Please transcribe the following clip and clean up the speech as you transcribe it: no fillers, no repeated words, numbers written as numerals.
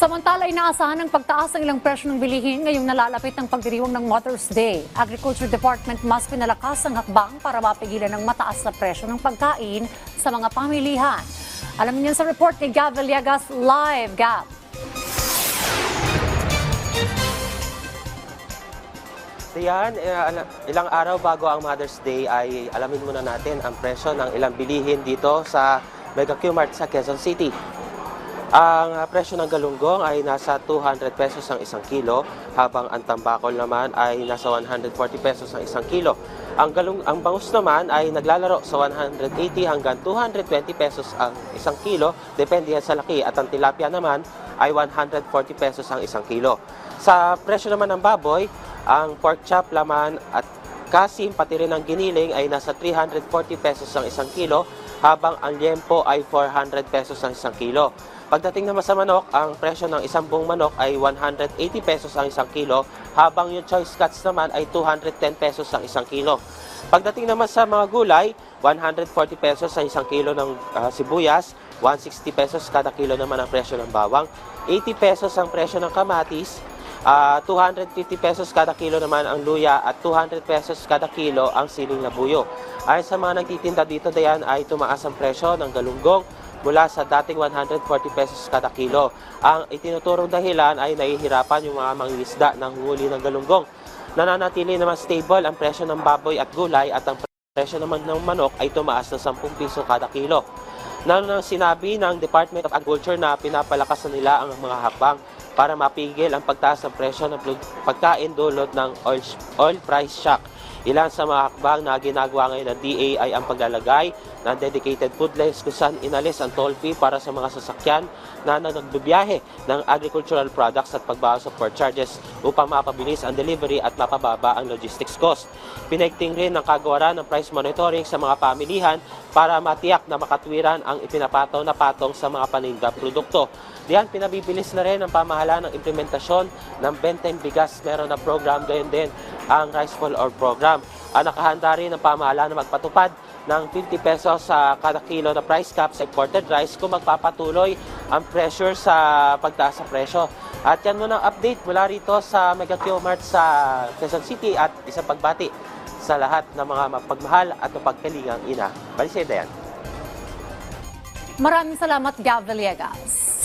Samantala, inaasahan ng pagtaas ng ilang presyo ng bilihin ngayong nalalapit ng pagdiriwang ng Mother's Day. Agriculture Department mas pinalakas ang hakbang para mapigilan ng mataas na presyo ng pagkain sa mga pamilihan. Alam niyo sa report ni Gab Villegas live. Gab. Diyan, ilang araw bago ang Mother's Day ay alamin muna natin ang presyo ng ilang bilihin dito sa Mega Q-Mart sa Quezon City. Ang presyo ng galunggong ay nasa 200 pesos ang isang kilo, habang ang tambakol naman ay nasa 140 pesos ang isang kilo. Ang bangus naman ay naglalaro sa 180 hanggang 220 pesos ang isang kilo, depende yan sa laki. At ang tilapia naman ay 140 pesos ang isang kilo. Sa presyo naman ng baboy, ang pork chop, laman at kasim, pati rin ang giniling ay nasa 340 pesos ang isang kilo, habang ang liempo ay 400 pesos ang isang kilo. Pagdating naman sa manok, ang presyo ng isang buong manok ay 180 pesos ang isang kilo, habang yung choice cuts naman ay 210 pesos ang isang kilo. Pagdating naman sa mga gulay, 140 pesos ang isang kilo ng sibuyas, 160 pesos kada kilo naman ang presyo ng bawang, 80 pesos ang presyo ng kamatis, 250 pesos kada kilo naman ang luya at 200 pesos kada kilo ang siling labuyo. Ayon sa mga nagtitinda dito, Dayan, ay tumaas ang presyo ng galunggong mula sa dating 140 pesos kada kilo. Ang itinuturong dahilan ay nahihirapan yung mga mangingisda ng huli ng galunggong. Nananatili naman stable ang presyo ng baboy at gulay, at ang presyo naman ng manok ay tumaas na 10 piso kada kilo. Nang sinabi ng Department of Agriculture na pinapalakas na nila ang mga hakbang para mapigil ang pagtaas ng presyo ng pagkain dulot ng oil price shock. Ilan sa mga hakbang na ginagawa ngayon ng DA ay ang paglalagay ng dedicated food lanes kung saan inalis ang toll fee para sa mga sasakyan na nagbibiyahe ng agricultural products at pagbawas sa port charges upang mapabilis ang delivery at mapababa ang logistics cost. Pinagting rin ng kagawaran ng price monitoring sa mga pamilihan para matiyak na makatwiran ang ipinapataw na patong sa mga paninda produkto. Diyan, pinabibilis na rin ang pamahalaan ng implementasyon ng benteng bigas. Meron na program, gayon din ang Rice for All program. Nakahanda rin ang pamahalaan na magpatupad ng 50 pesos sa kada kilo na price cap sa imported rice kung magpapatuloy ang pressure sa pagtaas sa presyo. At yan muna ang update mula rito sa Mega Q-Mart sa Quezon City, at isang pagbati sa lahat ng mga mapagmahal at mapagkalingang ina. Balisay, Dayan. Maraming salamat, Gab Villegas.